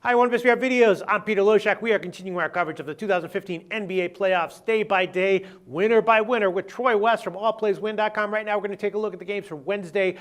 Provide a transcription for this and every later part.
Hi, one of us, we have videos. I'm Peter Loshak. We are continuing our coverage of the 2015 NBA playoffs day by day, winner by winner with Troy West from allplayswin.com. Right now, we're going to take a look at the games for Wednesday,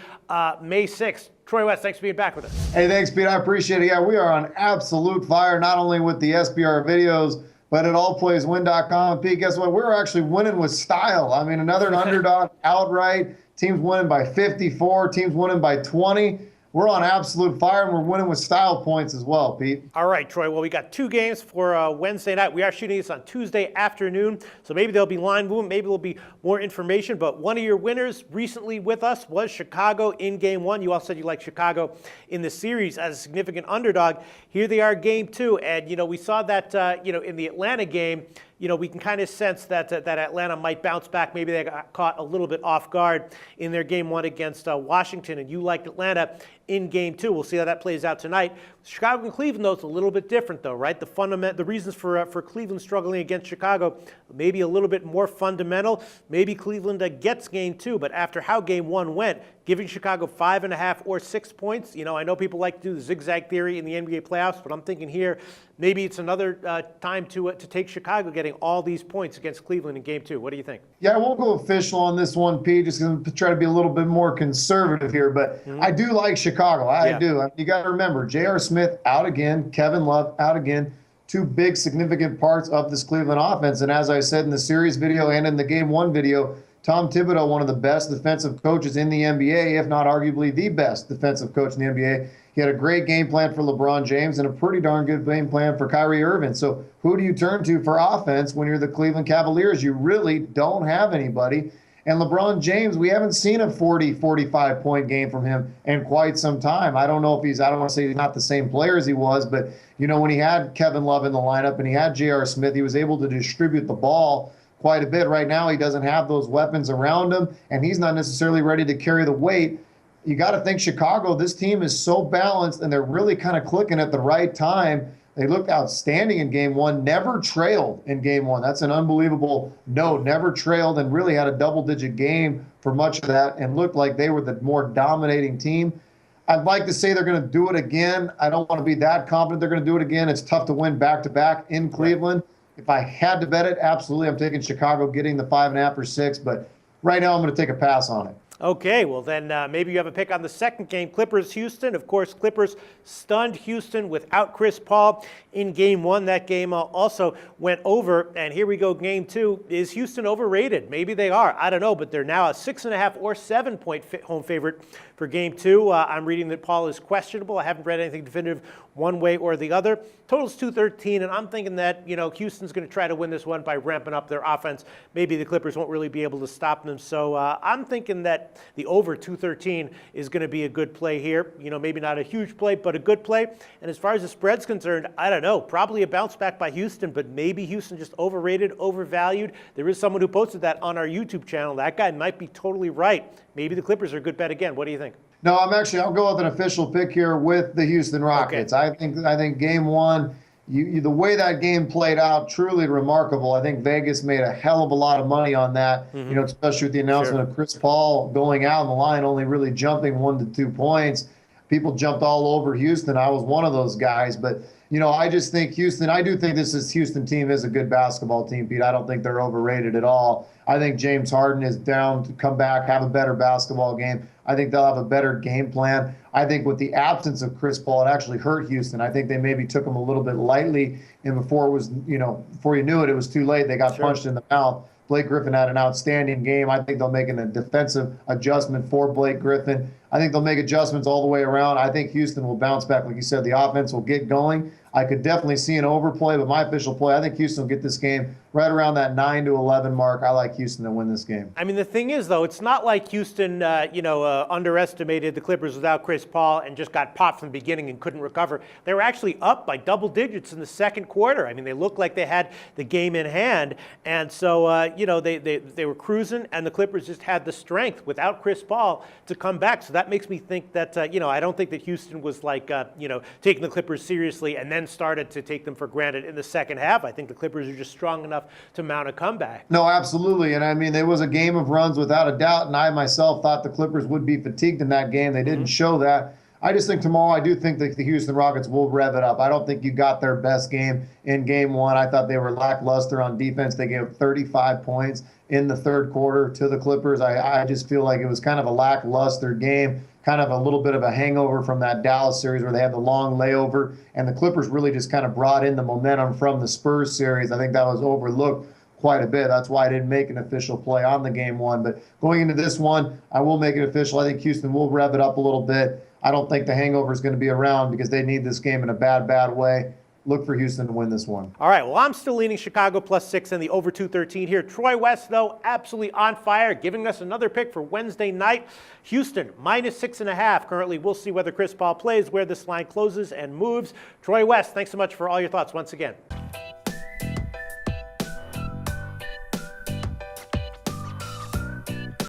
May 6th. Troy West, thanks for being back with us. Hey, thanks, Pete. I appreciate it. Yeah, we are on absolute fire, not only with the SBR videos, but at allplayswin.com. Pete, guess what? We're actually winning with style. I mean, another underdog outright. Teams winning by 54, teams winning by 20. We're on absolute fire, and we're winning with style points as well, Pete. All right, Troy. Well, we got two games for Wednesday night. We are shooting this on Tuesday afternoon, so maybe there'll be line movement, maybe there'll be more information. But one of your winners recently with us was Chicago in Game 1. You all said you liked Chicago in the series as a significant underdog. Here they are, Game 2, and we saw that in the Atlanta game. We can kind of sense that Atlanta might bounce back. Maybe they got caught a little bit off guard in their Game 1 against Washington, and you liked Atlanta in Game 2. We'll see how that plays out tonight. Chicago and Cleveland, though, it's a little bit different, though, right? The reasons for Cleveland struggling against Chicago, maybe a little bit more fundamental. Maybe Cleveland gets Game 2, but after how Game 1 went, giving Chicago 5.5 or 6 points, I know people like to do the zigzag theory in the NBA playoffs, but I'm thinking here maybe it's another time to take Chicago getting all these points against Cleveland in Game 2. What do you think? Yeah, I won't go official on this one, Pete. Just going to try to be a little bit more conservative here, but I do like Chicago. I do. You got to remember, J.R. Smith out again, Kevin Love out again. Two big significant parts of this Cleveland offense. And as I said in the series video and in the Game 1 video, Tom Thibodeau, one of the best defensive coaches in the NBA, if not arguably the best defensive coach in the NBA. He had a great game plan for LeBron James and a pretty darn good game plan for Kyrie Irving. So who do you turn to for offense when you're the Cleveland Cavaliers? You really don't have anybody. And LeBron James, we haven't seen a 40, 45-point game from him in quite some time. I don't know if I don't want to say he's not the same player as he was, but, when he had Kevin Love in the lineup and he had J.R. Smith, he was able to distribute the ball quite a bit. Right now, he doesn't have those weapons around him, and he's not necessarily ready to carry the weight. You got to think Chicago, this team is so balanced, and they're really kind of clicking at the right time. They looked outstanding in Game 1, never trailed in Game 1. That's an unbelievable note. Never trailed and really had a double-digit game for much of that and looked like they were the more dominating team. I'd like to say they're going to do it again. I don't want to be that confident they're going to do it again. It's tough to win back-to-back in Cleveland. If I had to bet it, absolutely, I'm taking Chicago getting the 5.5 or 6, but right now I'm going to take a pass on it. Okay, well then maybe you have a pick on the second game, Clippers-Houston. Of course, Clippers stunned Houston without Chris Paul in Game 1. That game also went over, and here we go, Game 2. Is Houston overrated? Maybe they are. I don't know, but they're now a 6.5 or 7-point home favorite for Game 2. I'm reading that Paul is questionable. I haven't read anything definitive one way or the other. Total's 213, and I'm thinking that, Houston's going to try to win this one by ramping up their offense. Maybe the Clippers won't really be able to stop them. So I'm thinking that the over 213 is going to be a good play here. Maybe not a huge play, but a good play. And as far as the spread's concerned, I don't know. Probably a bounce back by Houston, but maybe Houston just overrated, overvalued. There is someone who posted that on our YouTube channel. That guy might be totally right. Maybe the Clippers are a good bet again. What do you think? No, I'll go with an official pick here with the Houston Rockets. Okay. I think Game 1, the way that game played out, truly remarkable. I think Vegas made a hell of a lot of money on that, especially with the announcement of Chris Paul going out on the line, only really jumping 1 to 2 points. People jumped all over Houston. I was one of those guys. But, I just think Houston, I do think this Houston team is a good basketball team, Pete. I don't think they're overrated at all. I think James Harden is down to come back, have a better basketball game. I think they'll have a better game plan. I think with the absence of Chris Paul, it actually hurt Houston. I think they maybe took him a little bit lightly, and before you knew it, it was too late. They got punched in the mouth. Blake Griffin had an outstanding game. I think they'll make a defensive adjustment for Blake Griffin. I think they'll make adjustments all the way around. I think Houston will bounce back. Like you said, the offense will get going. I could definitely see an overplay, but my official play, I think Houston will get this game right around that 9 to 11 mark. I like Houston to win this game. I mean, the thing is, though, it's not like Houston, underestimated the Clippers without Chris Paul and just got popped from the beginning and couldn't recover. They were actually up by double digits in the second quarter. I mean, they looked like they had the game in hand, and so they were cruising, and the Clippers just had the strength without Chris Paul to come back. So that makes me think that I don't think that Houston was like taking the Clippers seriously and then started to take them for granted in the second half. I think the Clippers are just strong enough to mount a comeback. No, absolutely. And I mean, there was a game of runs without a doubt, and I myself thought the Clippers would be fatigued in that game. They didn't show that. I just think tomorrow, I do think that the Houston Rockets will rev it up. I don't think you got their best game in game one. I thought they were lackluster on defense. They gave 35 points in the third quarter to the Clippers. I just feel like it was kind of a lackluster game, kind of a little bit of a hangover from that Dallas series where they had the long layover, and the Clippers really just kind of brought in the momentum from the Spurs series. I think that was overlooked quite a bit. That's why I didn't make an official play on the game one. But going into this one, I will make it official. I think Houston will rev it up a little bit. I don't think the hangover is going to be around because they need this game in a bad way. Look for Houston to win this one. All right, well, I'm still leaning Chicago +6 and the over 213 here. Troy West, though, absolutely on fire, giving us another pick for Wednesday night. Houston, -6.5. Currently, we'll see whether Chris Paul plays, where this line closes and moves. Troy West, thanks so much for all your thoughts once again.